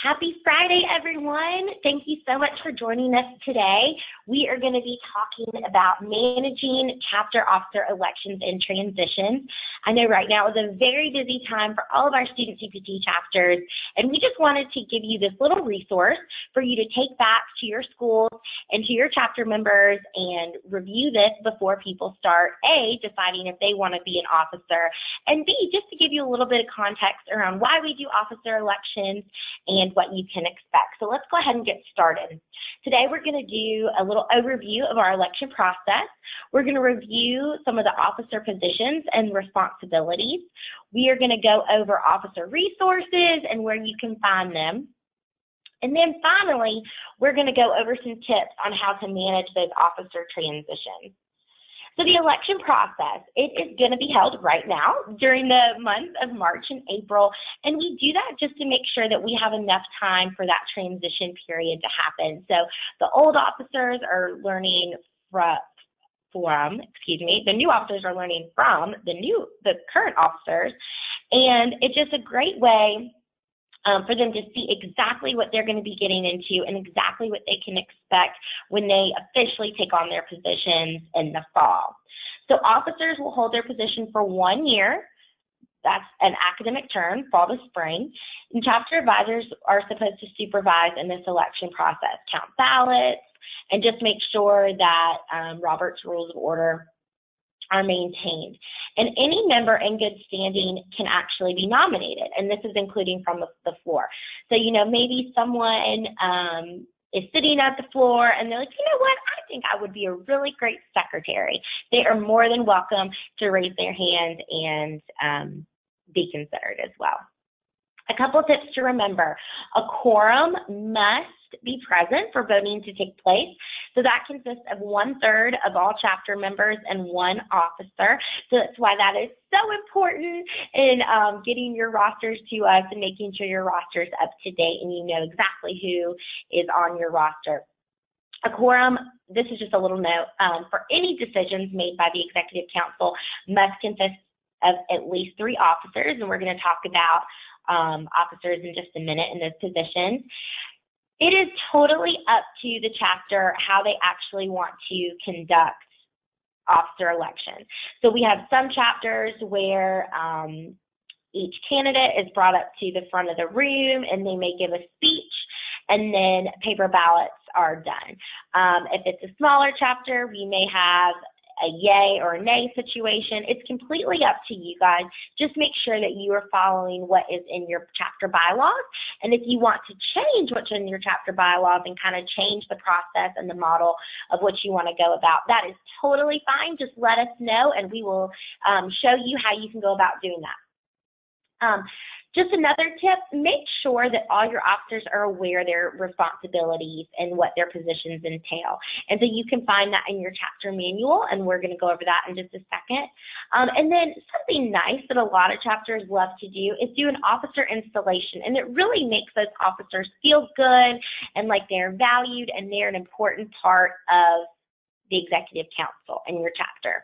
Happy Friday, everyone. Thank you so much for joining us today. We are going to be talking about managing chapter officer elections and transitions. I know right now is a very busy time for all of our StudentCPT chapters, and we just wanted to give you this little resource for you to take back to your schools and to your chapter members and review this before people start, A, deciding if they want to be an officer, and B, just to give you a little bit of context around why we do officer elections and what you can expect. So let's go ahead and get started. Today we're going to do a little overview of our election process. We're going to review some of the officer positions and responsibilities. We are going to go over officer resources and where you can find them. And then finally, we're going to go over some tips on how to manage those officer transitions. So the election process, it is going to be held right now during the months of March and April, and we do that just to make sure that we have enough time for that transition period to happen. So the old officers are learning the new officers are learning from the current officers, and it's just a great way for them to see exactly what they're going to be getting into and exactly what they can expect when they officially take on their positions in the fall. So officers will hold their position for 1 year. That's an academic term, fall to spring. And chapter advisors are supposed to supervise in this election process, count ballots, and just make sure that Robert's Rules of Order are maintained. And any member in good standing can actually be nominated, and this is including from the floor. So, maybe someone is sitting at the floor and they're like, you know what, I think I would be a really great secretary. They are more than welcome to raise their hand and be considered as well. A couple tips to remember. A quorum must be present for voting to take place. So that consists of 1/3 of all chapter members and one officer. So that's why that is so important in getting your rosters to us and making sure your roster is up to date and you know exactly who is on your roster. A quorum, this is just a little note, for any decisions made by the Executive Council must consist of at least 3 officers, and we're going to talk about officers in just a minute in those positions. It is totally up to the chapter how they actually want to conduct officer elections. So we have some chapters where each candidate is brought up to the front of the room and they may give a speech, and then paper ballots are done. If it's a smaller chapter, we may have a yay or a nay situation. It's completely up to you guys. Just make sure that you are following what is in your chapter bylaws. And if you want to change what's in your chapter bylaws and kind of change the process and the model of what you want to go about, that is totally fine. Just let us know and we will show you how you can go about doing that. Just another tip, make sure that all your officers are aware of their responsibilities and what their positions entail. And so you can find that in your chapter manual, and we're going to go over that in just a second. And then something nice that a lot of chapters love to do is do an officer installation, and it really makes those officers feel good and like they're valued and they're an important part of the Executive Council in your chapter.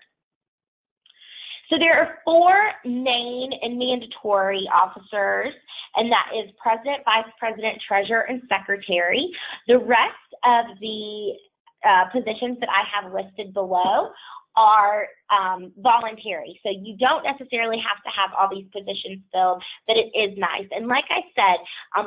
So there are 4 main and mandatory officers, and that is President, Vice President, Treasurer, and Secretary. The rest of the positions that I have listed below are voluntary. So you don't necessarily have to have all these positions filled, but it is nice. And like I said,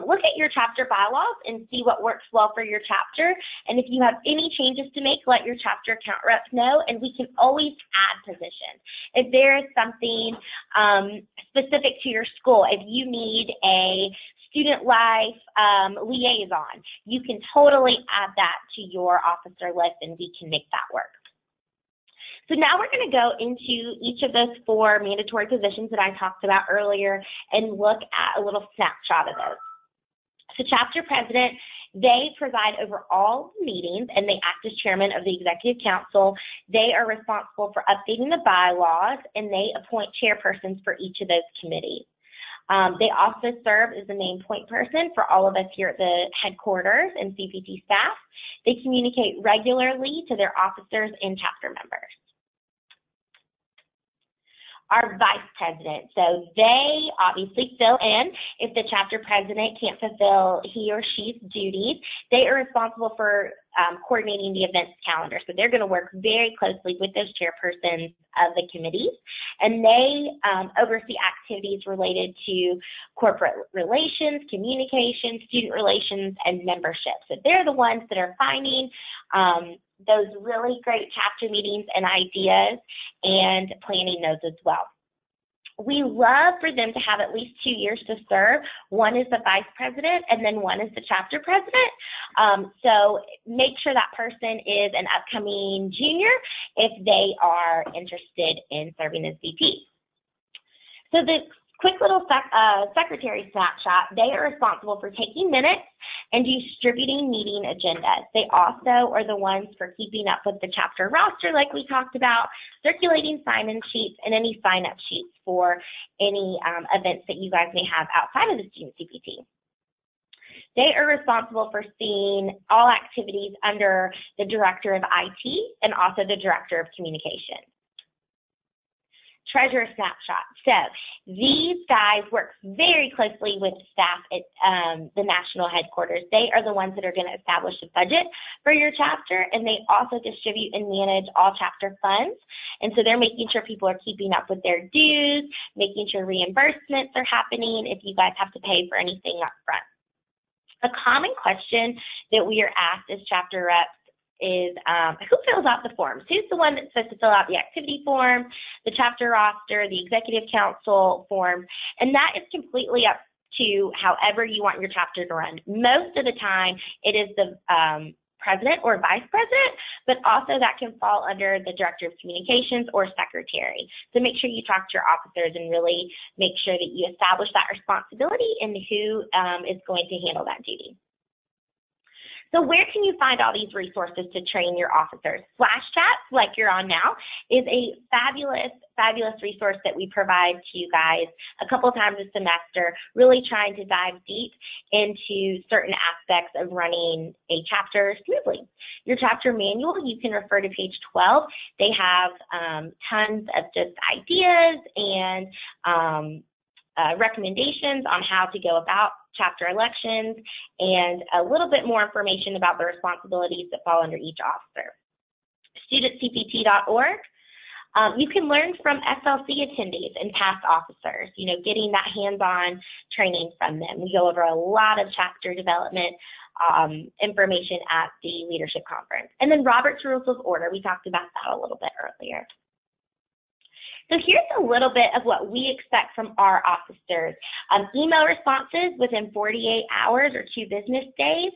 look at your chapter bylaws and see what works well for your chapter. And if you have any changes to make, let your chapter account reps know, and we can always add positions. If there is something specific to your school, if you need a student life liaison, you can totally add that to your officer list and we can make that work. So now we're going to go into each of those 4 mandatory positions that I talked about earlier and look at a little snapshot of those. So chapter president, they preside over all meetings and they act as chairman of the Executive Council. They are responsible for updating the bylaws and they appoint chairpersons for each of those committees. They also serve as the main point person for all of us here at the headquarters and CPT staff. They communicate regularly to their officers and chapter members. our vice president. So they obviously fill in if the chapter president can't fulfill he or she's duties. They are responsible for coordinating the events calendar. So they're going to work very closely with those chairpersons of the committees, and they oversee activities related to corporate relations, communication, student relations, and membership. So they're the ones that are finding those really great chapter meetings and ideas and planning those as well. We love for them to have at least 2 years to serve. One is the vice president, and then one is the chapter president. So make sure that person is an upcoming junior if they are interested in serving as VP. So the quick little secretary snapshot, they are responsible for taking minutes and distributing meeting agendas. They also are the ones for keeping up with the chapter roster like we talked about, circulating sign-in sheets, and any sign-up sheets for any events that you guys may have outside of the StudentCPT. They are responsible for seeing all activities under the Director of IT and also the Director of Communications. Treasurer snapshot. So these guys work very closely with staff at the national headquarters. They are the ones that are going to establish a budget for your chapter, and they also distribute and manage all chapter funds. And so they're making sure people are keeping up with their dues, making sure reimbursements are happening if you guys have to pay for anything up front. A common question that we are asked as chapter reps is who fills out the forms? Who's the one that's supposed to fill out the activity form, the chapter roster, the executive council form? And that is completely up to however you want your chapter to run. Most of the time, it is the president or vice president, but also that can fall under the director of communications or secretary. So make sure you talk to your officers and really make sure that you establish that responsibility and who is going to handle that duty. So where can you find all these resources to train your officers? Flash chats, like you're on now, is a fabulous, fabulous resource that we provide to you guys a couple times a semester, really trying to dive deep into certain aspects of running a chapter smoothly. Your chapter manual, you can refer to page 12. They have tons of just ideas and recommendations on how to go about chapter elections and a little bit more information about the responsibilities that fall under each officer. StudentCPT.org. You can learn from SLC attendees and past officers, getting that hands-on training from them. We go over a lot of chapter development information at the leadership conference. And then Robert's Rules of Order, we talked about that a little bit earlier. So here's a little bit of what we expect from our officers. Email responses within 48 hours or 2 business days.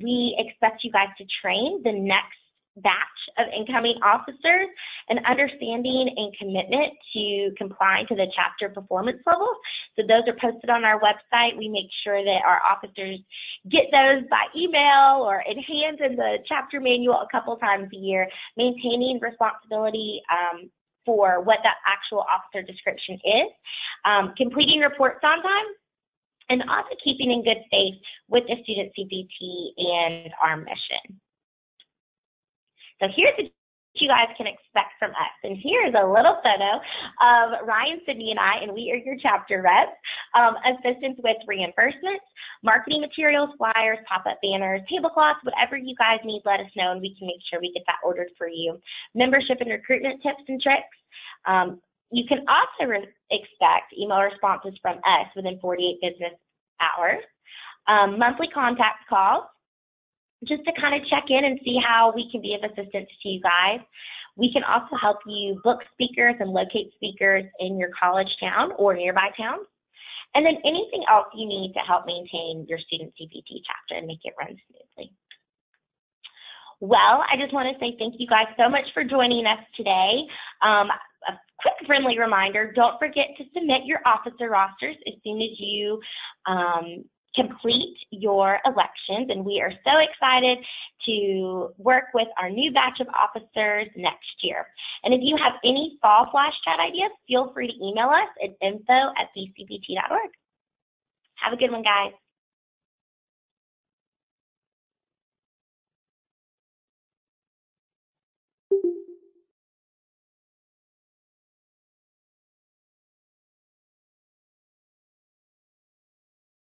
We expect you guys to train the next batch of incoming officers and understanding and commitment to complying to the chapter performance levels. So those are posted on our website. We make sure that our officers get those by email or in hand in the chapter manual a couple times a year, maintaining responsibility for what that actual officer description is, completing reports on time, and also keeping in good faith with the StudentCPT and our mission. So here's what you guys can expect from us. And here's a little photo of Ryan, Sydney, and I, and we are your chapter reps, assistance with reimbursements, marketing materials, flyers, pop-up banners, tablecloths, whatever you guys need, let us know, and we can make sure we get that ordered for you. Membership and recruitment tips and tricks. You can also expect email responses from us within 48 business hours. Monthly contact calls, just to kind of check in and see how we can be of assistance to you guys. We can also help you book speakers and locate speakers in your college town or nearby towns. And then anything else you need to help maintain your StudentCPT chapter and make it run smoothly. Well, I just want to say thank you guys so much for joining us today. A quick friendly reminder, don't forget to submit your officer rosters as soon as you complete your elections, and we are so excited to work with our new batch of officers next year. And if you have any fall flash chat ideas, feel free to email us at info@bcpt.org. Have a good one, guys.